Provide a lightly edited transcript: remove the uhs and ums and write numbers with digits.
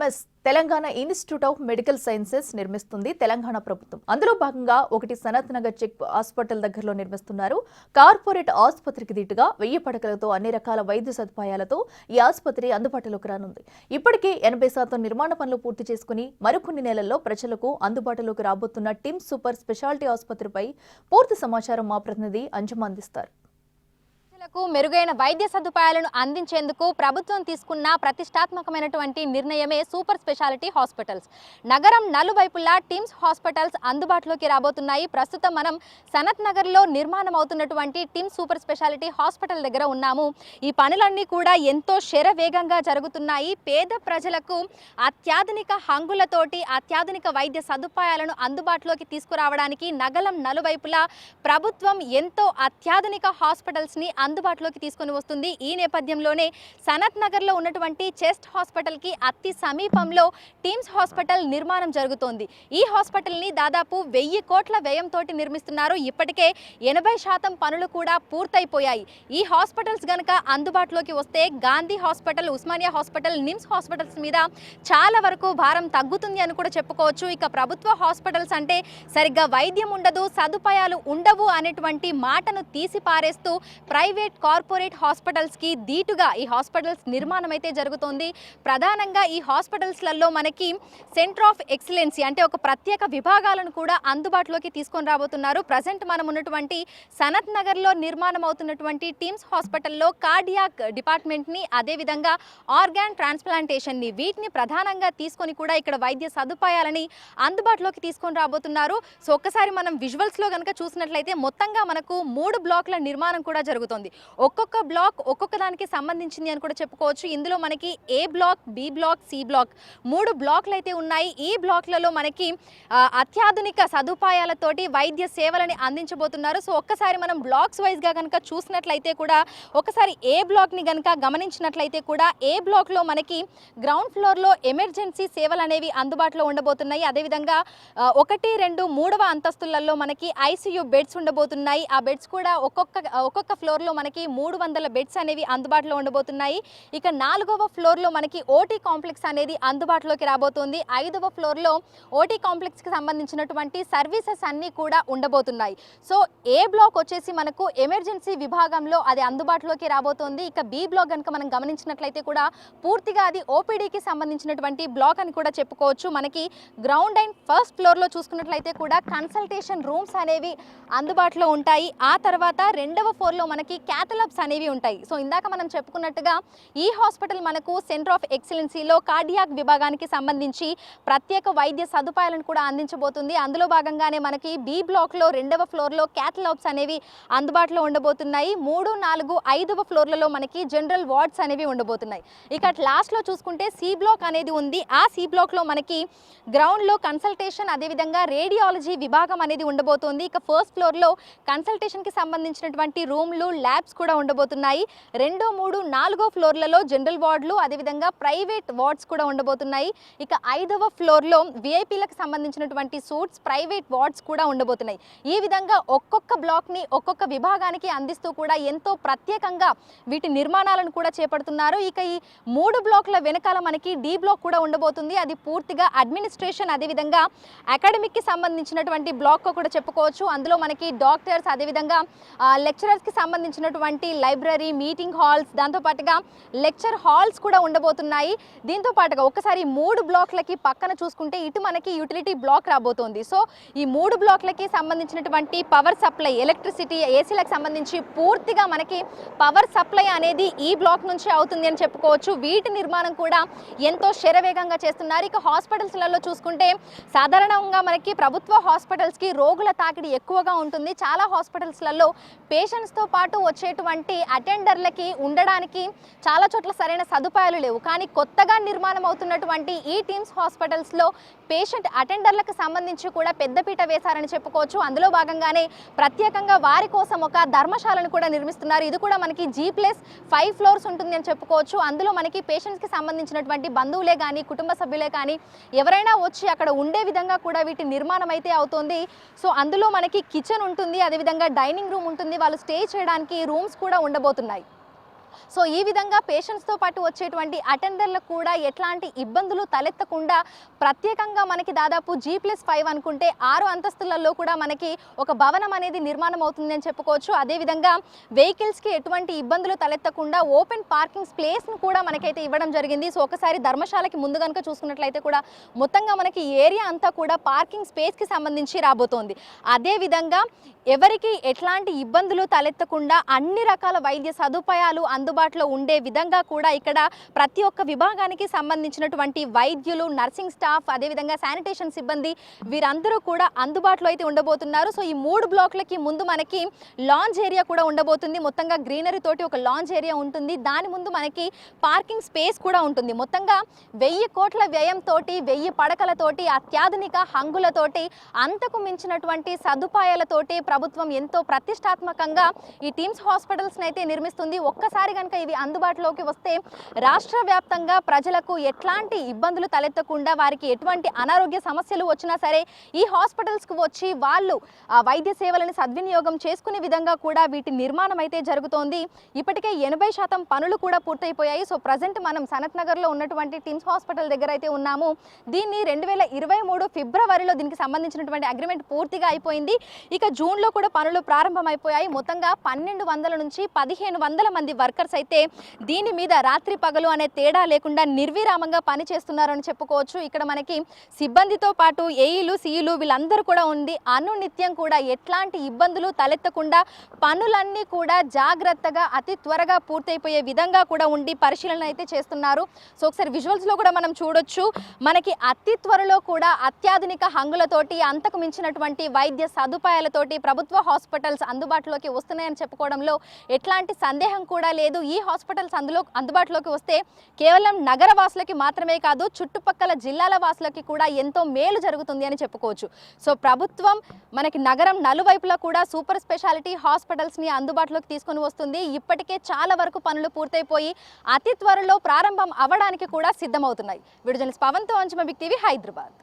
TIMS Telangana institute of medical sciences నిర్మిస్తుంది తెలంగాణ ప్రభుత్వం. అందులో భాగంగా ఒకటి సనత్ నగర్ చెక్ హాస్పిటల్ దగ్గరలో నిర్మిస్తున్నారు. కార్పొరేట్ ఆసుపత్రికి దీటుగా 1000 పడకలతో అన్ని రకాల వైద్య సదుపాయాలతో ఈ ఆసుపత్రి అందుబాటులోకి రానుంది. ఇప్పటికే 80% నిర్మాణ పనులు పూర్తి చేసుకుని మరికొన్ని నెలల్లో ప్రజలకు అందుబాటులోకి రాబోతున్న టిమ్స్ సూపర్ స్పెషాలిటీ ఆసుపత్రిపై పూర్తి సమాచారం మా ప్రతినిధి అంజుమ అందిస్తారు. మెరుగైన వైద్య సదుపాయాలను అందించేందుకు ప్రభుత్వం తీసుకున్న ప్రతిష్టాత్మకమైనటువంటి నిర్ణయమే సూపర్ స్పెషాలిటీ హాస్పిటల్స్. నగరం నలువైపులా టిమ్స్ హాస్పిటల్స్ అందుబాటులోకి రాబోతున్నాయి. ప్రస్తుతం మనం సనత్ నగర్లో నిర్మాణం అవుతున్నటువంటి టిమ్స్ సూపర్ స్పెషాలిటీ హాస్పిటల్ దగ్గర ఉన్నాము. ఈ పనులన్నీ కూడా ఎంతో శరవేగంగా జరుగుతున్నాయి. పేద ప్రజలకు అత్యాధునిక హంగులతోటి అత్యాధునిక వైద్య సదుపాయాలను అందుబాటులోకి తీసుకురావడానికి నగరం నలువైపులా ప్రభుత్వం ఎంతో అత్యాధునిక హాస్పిటల్స్ని అందుబాటులోకి తీసుకొని వస్తుంది. ఈ నేపథ్యంలోనే సనత్ నగర్లో ఉన్నటువంటి చెస్ట్ హాస్పిటల్కి అతి సమీపంలో టిమ్స్ హాస్పిటల్ నిర్మాణం జరుగుతోంది. ఈ హాస్పిటల్ని దాదాపు 1000 కోట్ల వ్యయంతో నిర్మిస్తున్నారు. ఇప్పటికే 80% పనులు కూడా పూర్తయిపోయాయి. ఈ హాస్పిటల్స్ గనక అందుబాటులోకి వస్తే Gandhi hospital, Osmania hospital, NIMS hospitals మీద చాలా వరకు భారం తగ్గుతుంది అని కూడా చెప్పుకోవచ్చు. ఇక ప్రభుత్వ హాస్పిటల్స్ అంటే సరిగ్గా వైద్యం ఉండదు, సదుపాయాలు ఉండవు అనేటువంటి మాటను తీసి పారేస్తూ ప్రైవేట్ కార్పొరేట్ హాస్పిటల్స్కి దీటుగా ఈ హాస్పిటల్స్ నిర్మాణం అయితే జరుగుతోంది. ప్రధానంగా ఈ హాస్పిటల్స్లలో మనకి సెంటర్ ఆఫ్ ఎక్సలెన్సీ అంటే ఒక ప్రత్యేక విభాగాలను కూడా అందుబాటులోకి తీసుకొని రాబోతున్నారు. ప్రజెంట్ మనం ఉన్నటువంటి సనత్ నగర్లో నిర్మాణం అవుతున్నటువంటి టిమ్స్ హాస్పిటల్లో కార్డియాక్ డిపార్ట్మెంట్ని, అదేవిధంగా ఆర్గాన్ ట్రాన్స్ప్లాంటేషన్ని, వీటిని ప్రధానంగా తీసుకొని కూడా ఇక్కడ వైద్య సదుపాయాలని అందుబాటులోకి తీసుకొని రాబోతున్నారు. సో ఒక్కసారి మనం విజువల్స్లో కనుక చూసినట్లయితే మొత్తంగా మనకు 3 బ్లాక్ల నిర్మాణం కూడా జరుగుతుంది. ఒక్కొక్క బ్లాక్ ఒక్కొక్క దానికి సంబంధించింది అని కూడా చెప్పుకోవచ్చు. ఇందులో మనకి A block, B block, C block 3 బ్లాక్లు అయితే ఉన్నాయి. ఈ బ్లాక్లలో మనకి అత్యాధునిక సదుపాయాలతోటి వైద్య సేవలని అందించబోతున్నారు. సో ఒక్కసారి మనం బ్లాక్స్ వైజ్గా కనుక చూసినట్లయితే కూడా ఒకసారి ఏ బ్లాక్ని కనుక గమనించినట్లయితే కూడా ఏ బ్లాక్లో మనకి గ్రౌండ్ ఫ్లోర్లో ఎమర్జెన్సీ సేవలు అనేవి అందుబాటులో ఉండబోతున్నాయి. అదేవిధంగా 1, 2, 3వ అంతస్తులలో మనకి ఐసీయూ బెడ్స్ ఉండబోతున్నాయి. ఆ బెడ్స్ కూడా ఒక్కొక్క ఫ్లోర్లో మనకి 300 బెడ్స్ అనేవి అందుబాటులో ఉండబోతున్నాయి. ఇక 4వ ఫ్లోర్లో మనకి ఓటీ కాంప్లెక్స్ అనేది అందుబాటులోకి రాబోతుంది. 5వ ఫ్లోర్లో ఓటీ కాంప్లెక్స్కి సంబంధించినటువంటి సర్వీసెస్ అన్నీ కూడా ఉండబోతున్నాయి. సో ఏ బ్లాక్ వచ్చేసి మనకు ఎమర్జెన్సీ విభాగంలో అది అందుబాటులోకి రాబోతుంది. ఇక బి బ్లాక్ కనుక మనం గమనించినట్లయితే కూడా పూర్తిగా అది ఓపీడీకి సంబంధించినటువంటి బ్లాక్ అని కూడా చెప్పుకోవచ్చు. మనకి గ్రౌండ్ అండ్ ఫస్ట్ ఫ్లోర్లో చూసుకున్నట్లయితే కూడా కన్సల్టేషన్ రూమ్స్ అనేవి అందుబాటులో ఉంటాయి. ఆ తర్వాత 2వ ఫ్లోర్లో మనకి క్యాథలాబ్స్ అనేవి ఉంటాయి. సో ఇందాక మనం చెప్పుకున్నట్టుగా ఈ హాస్పిటల్ మనకు సెంటర్ ఆఫ్ ఎక్సలెన్సీలో కార్డియాక్ విభాగానికి సంబంధించి ప్రత్యేక వైద్య సదుపాయాలను కూడా అందించబోతుంది. అందులో భాగంగానే మనకి బి బ్లాక్లో 2వ ఫ్లోర్లో క్యాథలాబ్స్ అనేవి అందుబాటులో ఉండబోతున్నాయి. 3, 4, 5వ ఫ్లోర్లలో మనకి జనరల్ వార్డ్స్ అనేవి ఉండబోతున్నాయి. ఇక లాస్ట్లో చూసుకుంటే సి బ్లాక్ అనేది ఉంది. ఆ సి బ్లాక్లో మనకి గ్రౌండ్లో కన్సల్టేషన్, అదేవిధంగా రేడియాలజీ విభాగం అనేది ఉండబోతుంది. ఇక ఫస్ట్ ఫ్లోర్లో కన్సల్టేషన్కి సంబంధించినటువంటి రూమ్లు, ల్యాబ్స్ కూడా ఉండబోతున్నాయి. 2, 3, 4వ ఫ్లోర్లలో జనరల్ వార్డులు, అదేవిధంగా ప్రైవేట్ వార్డ్స్ కూడా ఉండబోతున్నాయి. ఇక 5వ ఫ్లోర్లో విఐపీలకు సంబంధించినటువంటి సూట్స్, ప్రైవేట్ వార్డ్స్ కూడా ఉండబోతున్నాయి. ఈ విధంగా ఒక్కొక్క బ్లాక్ని ఒక్కొక్క విభాగానికి అందిస్తూ కూడా ఎంతో ప్రత్యేకంగా వీటి నిర్మాణాలను కూడా చేపడుతున్నారు. ఇక ఈ 3 బ్లాక్ల వెనకాల మనకి డి బ్లాక్ కూడా ఉండబోతుంది. అది పూర్తిగా అడ్మినిస్ట్రేషన్, అదేవిధంగా అకాడమిక్కి సంబంధించినటువంటి బ్లాక్ కూడా చెప్పుకోవచ్చు. అందులో మనకి డాక్టర్స్, అదేవిధంగా లెక్చరర్స్కి సంబంధించినటువంటి లైబ్రరీ, మీటింగ్ హాల్స్, దాంతోపాటుగా లెక్చర్ హాల్స్ కూడా ఉండబోతున్నాయి. దీంతో పాటుగా ఒకసారి 3 బ్లాక్లకి పక్కన చూసుకుంటే ఇటు మనకి యూటిలిటీ బ్లాక్ రాబోతోంది. సో ఈ 3 బ్లాక్లకి సంబంధించినటువంటి పవర్ సప్లై, ఎలక్ట్రిసిటీ, ఏసీలకు సంబంధించి పూర్తిగా మనకి పవర్ సప్లై అనేది ఈ బ్లాక్ నుంచి అవుతుంది అని చెప్పుకోవచ్చు. వీటి నిర్మాణం కూడా ఎంతో శరవేగంగా చేస్తున్నారు. ఇక హాస్పిటల్స్లలో చూసుకుంటే సాధారణంగా మనకి ప్రభుత్వ హాస్పిటల్స్కి రోగుల తాకిడి ఎక్కువగా ఉంటుంది. చాలా హాస్పిటల్స్లలో పేషెంట్స్తో పాటు వచ్చేటువంటి అటెండర్లకి ఉండడానికి చాలా చోట్ల సరైన సదుపాయాలు లేవు. కానీ కొత్తగా నిర్మాణం అవుతున్నటువంటి ఈ టీమ్స్ హాస్పిటల్స్లో పేషెంట్ అటెండర్లకు సంబంధించి కూడా పెద్దపీట వేశారని చెప్పుకోవచ్చు. అందులో భాగంగానే ప్రత్యేకంగా వారి కోసం ఒక ధర్మశాలను కూడా నిర్మిస్తున్నారు. ఇది కూడా మనకి G+5 ఫ్లోర్స్ ఉంటుంది అని చెప్పుకోవచ్చు. అందులో మనకి పేషెంట్స్కి సంబంధించినటువంటి బంధువులే కానీ, కుటుంబ సభ్యులే కానీ ఎవరైనా వచ్చి అక్కడ ఉండే విధంగా కూడా వీటి నిర్మాణం అయితే అవుతుంది. సో అందులో మనకి కిచెన్ ఉంటుంది, అదేవిధంగా డైనింగ్ రూమ్ ఉంటుంది, వాళ్ళు స్టే చేయడానికి రూమ్స్ కూడా ఉండబోతున్నాయి. సో ఈ విధంగా పేషెంట్స్తో పాటు వచ్చేటువంటి అటెండర్లకు కూడా ఎట్లాంటి ఇబ్బందులు తలెత్తకుండా ప్రత్యేకంగా మనకి దాదాపు G+5 అనుకుంటే 6 అంతస్తులలో కూడా మనకి ఒక భవనం అనేది నిర్మాణం అవుతుంది అని చెప్పుకోవచ్చు. అదేవిధంగా వెహికల్స్కి ఎటువంటి ఇబ్బందులు తలెత్తకుండా ఓపెన్ పార్కింగ్ స్పేస్ను కూడా మనకైతే ఇవ్వడం జరిగింది. సో ఒకసారి ధర్మశాలకి ముందు కనుక చూసుకున్నట్లయితే కూడా మొత్తంగా మనకి ఏరియా అంతా కూడా పార్కింగ్ స్పేస్కి సంబంధించి రాబోతోంది. అదేవిధంగా ఎవరికి ఎట్లాంటి ఇబ్బందులు తలెత్తకుండా అన్ని రకాల వైద్య సదుపాయాలు అందుబాటులో ఉండే విధంగా కూడా ఇక్కడ ప్రతి ఒక్క విభాగానికి సంబంధించినటువంటి వైద్యులు, నర్సింగ్ స్టాఫ్, అదేవిధంగా శానిటేషన్ సిబ్బంది వీరందరూ కూడా అందుబాటులో అయితే ఉండబోతున్నారు. సో ఈ 3 బ్లాక్లకి ముందు మనకి లాంజ్ ఏరియా కూడా ఉండబోతుంది. మొత్తంగా గ్రీనరీ తోటి ఒక లాంజ్ ఏరియా ఉంటుంది. దాని ముందు మనకి పార్కింగ్ స్పేస్ కూడా ఉంటుంది. మొత్తంగా 1000 కోట్ల వ్యయంతో 1000 పడకలతోటి అత్యాధునిక హంగులతోటి అంతకు మించినటువంటి సదుపాయాలతోటి ప్రభుత్వం ఎంతో ప్రతిష్టాత్మకంగా ఈ టీమ్స్ హాస్పిటల్స్ అయితే నిర్మిస్తుంది. ఒక్కసారి కనుక ఇవి అందుబాటులోకి వస్తే రాష్ట్ర వ్యాప్తంగా ప్రజలకు ఎట్లాంటి ఇబ్బందులు తలెత్తకుండా వారికి ఎటువంటి అనారోగ్య సమస్యలు వచ్చినా సరే ఈ హాస్పిటల్స్కు వచ్చి వాళ్ళు వైద్య సేవలను సద్వినియోగం చేసుకునే విధంగా కూడా వీటి నిర్మాణం అయితే జరుగుతోంది. ఇప్పటికే 80% పనులు కూడా పూర్తయిపోయాయి. సో ప్రజెంట్ మనం సనత్ నగర్లో ఉన్నటువంటి టీమ్స్ హాస్పిటల్ దగ్గర అయితే ఉన్నాము. దీన్ని 2023 ఫిబ్రవరిలో దీనికి సంబంధించినటువంటి అగ్రిమెంట్ పూర్తిగా అయిపోయింది. ఇక జూన్లో కూడా పనులు ప్రారంభమైపోయాయి. మొత్తంగా 1200 నుంచి 1500 మంది వర్కర్స్ అయితే దీని మీద రాత్రి పగలు అనే తేడా లేకుండా నిర్విరామంగా పనిచేస్తున్నారని చెప్పుకోవచ్చు. ఇక్కడ మనకి సిబ్బందితో పాటు ఏఈలు, సిఈలు వీళ్ళందరూ కూడా ఉండి అనునిత్యం కూడా ఎట్లాంటి ఇబ్బందులు తలెత్తకుండా పనులన్నీ కూడా జాగ్రత్తగా అతి త్వరగా పూర్తయిపోయే విధంగా కూడా ఉండి పరిశీలన అయితే చేస్తున్నారు. సో ఒకసారి విజువల్స్లో కూడా మనం చూడొచ్చు. మనకి అతి త్వరలో కూడా అత్యాధునిక హంగులతోటి అంతకు మించినటువంటి వైద్య సదుపాయాలతోటి ప్రభుత్వ హాస్పిటల్స్ అందుబాటులోకి వస్తున్నాయని చెప్పుకోవడంలో ఎట్లాంటి సందేహం కూడా లేదు. ఈ హాస్పిటల్స్ అందుబాటులోకి వస్తే కేవలం నగర వాసులకి మాత్రమే కాదు, చుట్టుపక్కల జిల్లాల వాసులకి కూడా ఎంతో మేలు జరుగుతుంది అని చెప్పుకోవచ్చు. సో ప్రభుత్వం మనకి నగరం నలువైపులా కూడా సూపర్ స్పెషాలిటీ హాస్పిటల్స్ని అందుబాటులోకి తీసుకొని వస్తుంది. ఇప్పటికే చాలా వరకు పనులు పూర్తయిపోయి అతి త్వరలో ప్రారంభం అవ్వడానికి కూడా సిద్ధమవుతున్నాయి. వీడియో జర్నలిస్ట్ పవన్తో అంచుమ బిగ్ టీవీ, హైదరాబాద్.